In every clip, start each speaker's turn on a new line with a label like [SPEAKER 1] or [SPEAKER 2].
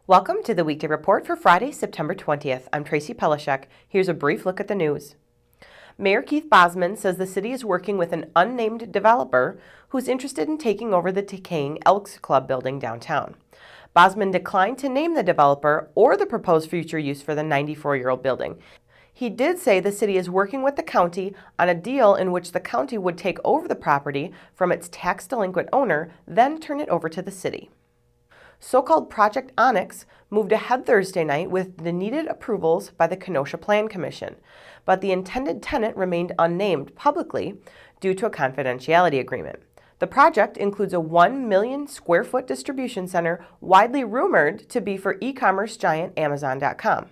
[SPEAKER 1] Welcome to the Weekday Report for Friday, September 20th. I'm Tracy Pelishek. Here's a brief look at the news. Mayor Keith Bosman says the city is working with an unnamed developer who's interested in taking over the decaying Elks Club building downtown. Bosman declined to name the developer or the proposed future use for the 94-year-old building. He did say the city is working with the county on a deal in which the county would take over the property from its tax-delinquent owner, then turn it over to the city. So-called Project Onyx moved ahead Thursday night with the needed approvals by the Kenosha Plan Commission, but the intended tenant remained unnamed publicly due to a confidentiality agreement. The project includes a 1 million square foot distribution center widely rumored to be for e-commerce giant Amazon.com.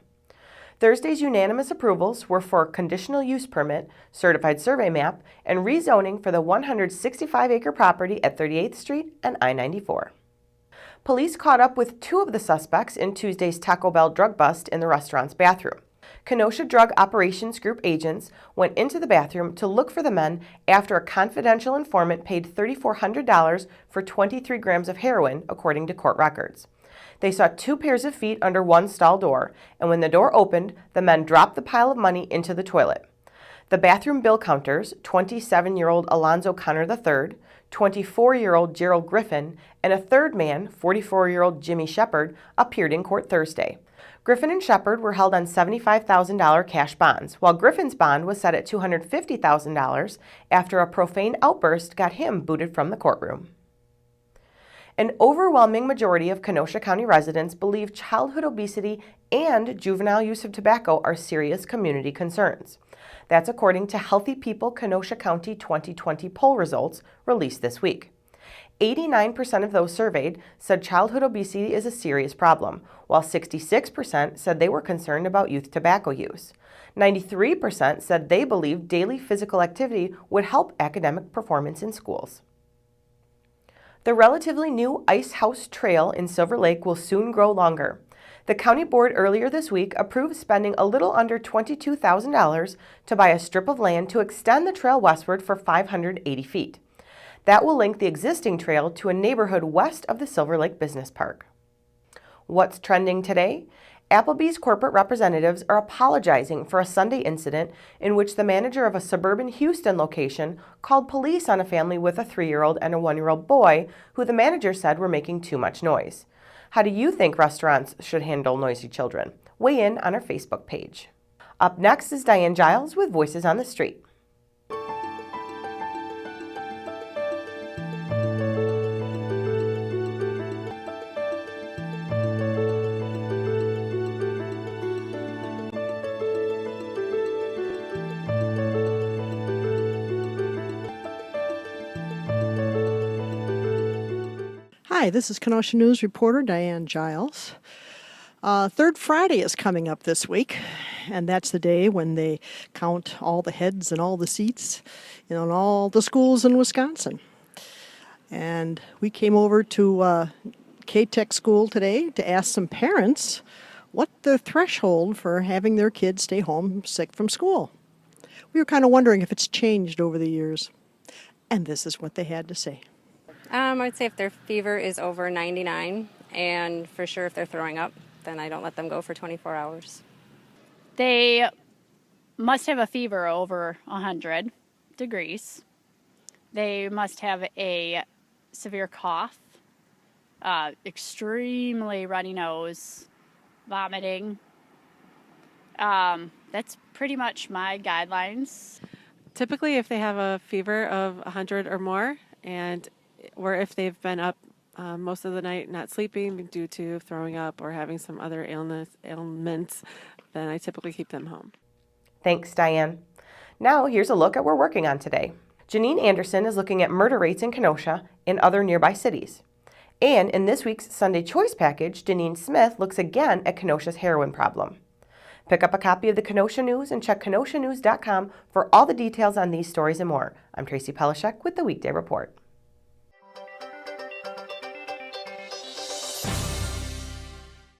[SPEAKER 1] Thursday's unanimous approvals were for conditional use permit, certified survey map, and rezoning for the 165-acre property at 38th Street and I-94. Police caught up with two of the suspects in Tuesday's Taco Bell drug bust in the restaurant's bathroom. Kenosha Drug Operations Group agents went into the bathroom to look for the men after a confidential informant paid $3,400 for 23 grams of heroin, according to court records. They saw two pairs of feet under one stall door, and when the door opened, the men dropped the pile of money into the toilet. The bathroom bill counters, 27-year-old Alonzo Connor III, 24-year-old Gerald Griffin, and a third man, 44-year-old Jimmy Shepard, appeared in court Thursday. Griffin and Shepard were held on $75,000 cash bonds, while Griffin's bond was set at $250,000 after a profane outburst got him booted from the courtroom. An overwhelming majority of Kenosha County residents believe childhood obesity and juvenile use of tobacco are serious community concerns. That's according to Healthy People Kenosha County 2020 poll results released this week. 89% of those surveyed said childhood obesity is a serious problem, while 66% said they were concerned about youth tobacco use. 93% said they believed daily physical activity would help academic performance in schools. The relatively new Ice House Trail in Silver Lake will soon grow longer. The county board earlier this week approved spending a little under $22,000 to buy a strip of land to extend the trail westward for 580 feet. That will link the existing trail to a neighborhood west of the Silver Lake Business Park. What's trending today? Applebee's corporate representatives are apologizing for a Sunday incident in which the manager of a suburban Houston location called police on a family with a 3-year-old and a 1-year-old boy who the manager said were making too much noise. How do you think restaurants should handle noisy children? Weigh in on our Facebook page. Up next is Diane Giles with Voices on the Street.
[SPEAKER 2] Hi, this is Kenosha News reporter Diane Giles. Third Friday is coming up this week, and that's the day when they count all the heads and all the seats in all the schools in Wisconsin. And we came over to K-Tech School today to ask some parents what the threshold for having their kids stay home sick from school. We were kind of wondering if it's changed over the years, and this is what they had to say.
[SPEAKER 3] I would say if their fever is over 99, and for sure if they're throwing up, then I don't let them go for 24 hours.
[SPEAKER 4] They must have a fever over 100 degrees. They must have a severe cough, extremely runny nose, vomiting. That's pretty much my guidelines.
[SPEAKER 5] Typically, if they have a fever of 100 or more, or if they've been up most of the night not sleeping due to throwing up or having some other ailments, then I typically keep them home.
[SPEAKER 1] Thanks, Diane. Now here's a look at what we're working on today. Janine Anderson is looking at murder rates in Kenosha and other nearby cities. And in this week's Sunday Choice package, Janine Smith looks again at Kenosha's heroin problem. Pick up a copy of the Kenosha News and check kenoshanews.com for all the details on these stories and more. I'm Tracy Pelishek with the Weekday Report.